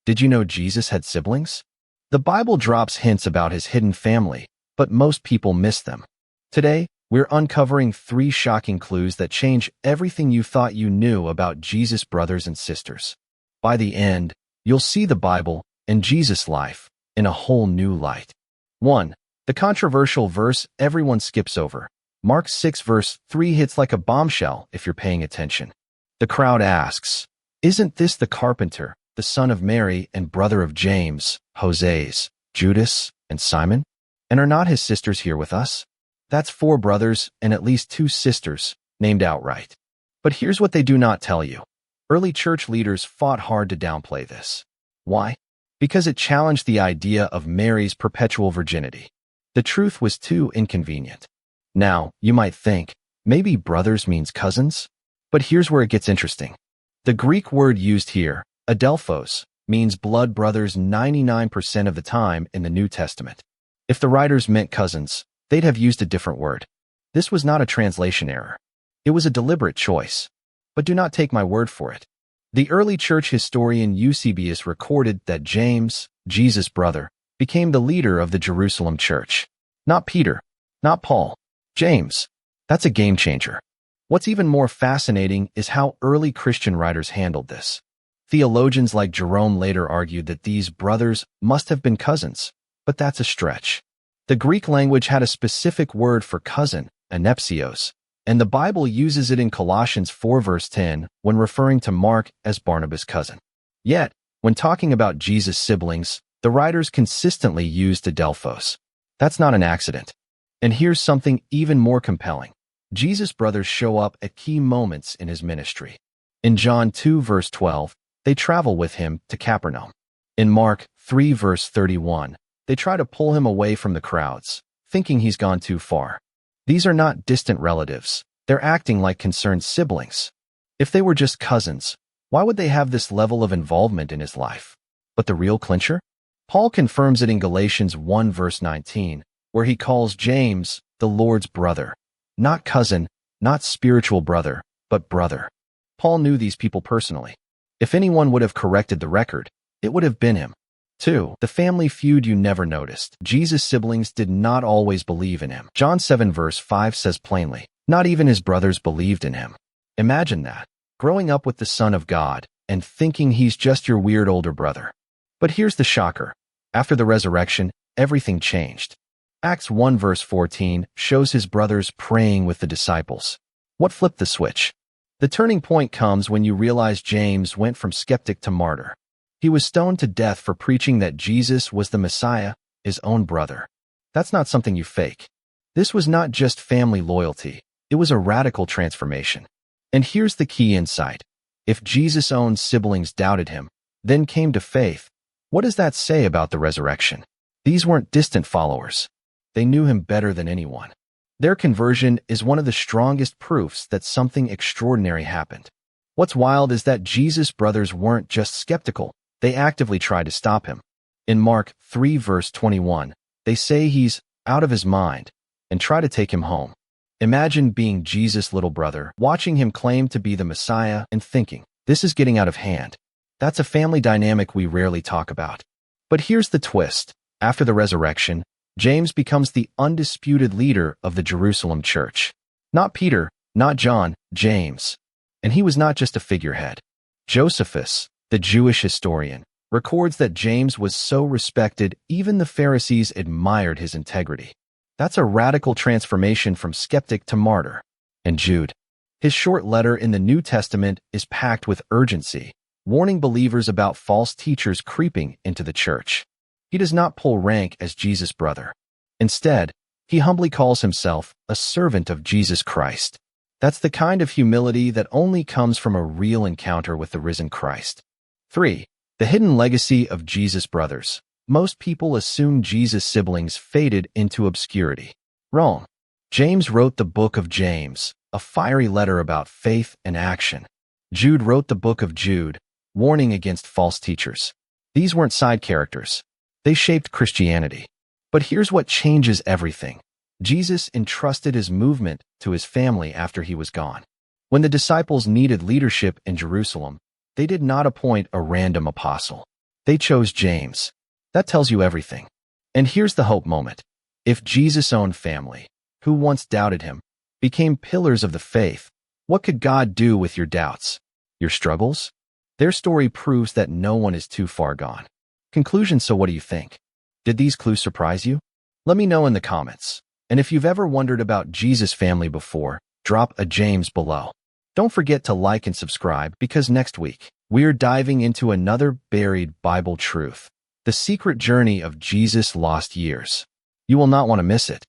Did you know Jesus had siblings? The Bible drops hints about his hidden family, but most people miss them. Today, we're uncovering 3 shocking clues that change everything you thought you knew about Jesus' brothers and sisters. By the end, you'll see the Bible and Jesus' life in a whole new light. 1. The controversial verse everyone skips over. Mark 6 verse 3 hits like a bombshell if you're paying attention. The crowd asks, "Isn't this the carpenter, the son of Mary and brother of James, Joses, Judas, and Simon? And are not his sisters here with us?" That's 4 brothers and at least 2 sisters, named outright. But here's what they do not tell you. Early church leaders fought hard to downplay this. Why? Because it challenged the idea of Mary's perpetual virginity. The truth was too inconvenient. Now, you might think, maybe brothers means cousins? But here's where it gets interesting. The Greek word used here, adelphos, means blood brothers 99% of the time in the New Testament. If the writers meant cousins, they'd have used a different word. This was not a translation error. It was a deliberate choice. But do not take my word for it. The early church historian Eusebius recorded that James, Jesus' brother, became the leader of the Jerusalem church. Not Peter, not Paul, James. That's a game changer. What's even more fascinating is how early Christian writers handled this. Theologians like Jerome later argued that these brothers must have been cousins, but that's a stretch. The Greek language had a specific word for cousin, anepsios, and the Bible uses it in Colossians 4 verse 10 when referring to Mark as Barnabas' cousin. Yet, when talking about Jesus' siblings, the writers consistently used adelphos. That's not an accident. And here's something even more compelling. Jesus' brothers show up at key moments in his ministry. In John 2 verse 12, they travel with him to Capernaum. In Mark 3 verse 31, they try to pull him away from the crowds, thinking he's gone too far. These are not distant relatives. They're acting like concerned siblings. If they were just cousins, why would they have this level of involvement in his life? But the real clincher? Paul confirms it in Galatians 1 verse 19, where he calls James the Lord's brother. Not cousin, not spiritual brother, but brother. Paul knew these people personally. If anyone would have corrected the record, it would have been him. 2. The family feud you never noticed. Jesus' siblings did not always believe in him. John 7 verse 5 says plainly, not even his brothers believed in him. Imagine that, growing up with the Son of God and thinking he's just your weird older brother. But here's the shocker. After the resurrection, everything changed. Acts 1 verse 14 shows his brothers praying with the disciples. What flipped the switch? The turning point comes when you realize James went from skeptic to martyr. He was stoned to death for preaching that Jesus was the Messiah, his own brother. That's not something you fake. This was not just family loyalty. It was a radical transformation. And here's the key insight. If Jesus' own siblings doubted him, then came to faith, what does that say about the resurrection? These weren't distant followers. They knew him better than anyone. Their conversion is one of the strongest proofs that something extraordinary happened. What's wild is that Jesus' brothers weren't just skeptical. They actively tried to stop him. In Mark 3 verse 21, they say he's out of his mind and try to take him home. Imagine being Jesus' little brother, watching him claim to be the Messiah and thinking, this is getting out of hand. That's a family dynamic we rarely talk about. But here's the twist. After the resurrection, James becomes the undisputed leader of the Jerusalem church. Not Peter, not John, James. And he was not just a figurehead. Josephus, the Jewish historian, records that James was so respected even the Pharisees admired his integrity. That's a radical transformation from skeptic to martyr. And Jude, his short letter in the New Testament is packed with urgency, warning believers about false teachers creeping into the church. He does not pull rank as Jesus' brother. Instead, he humbly calls himself a servant of Jesus Christ. That's the kind of humility that only comes from a real encounter with the risen Christ. 3. The hidden legacy of Jesus' brothers. Most people assume Jesus' siblings faded into obscurity. Wrong. James wrote the book of James, a fiery letter about faith and action. Jude wrote the book of Jude, warning against false teachers. These weren't side characters. They shaped Christianity. But here's what changes everything. Jesus entrusted his movement to his family after he was gone. When the disciples needed leadership in Jerusalem, they did not appoint a random apostle. They chose James. That tells you everything. And here's the hope moment. If Jesus' own family, who once doubted him, became pillars of the faith, what could God do with your doubts, your struggles? Their story proves that no one is too far gone. Conclusion, so what do you think? Did these clues surprise you? Let me know in the comments. And if you've ever wondered about Jesus' family before, drop a James below. Don't forget to like and subscribe because next week, we're diving into another buried Bible truth, the secret journey of Jesus' lost years. You will not want to miss it.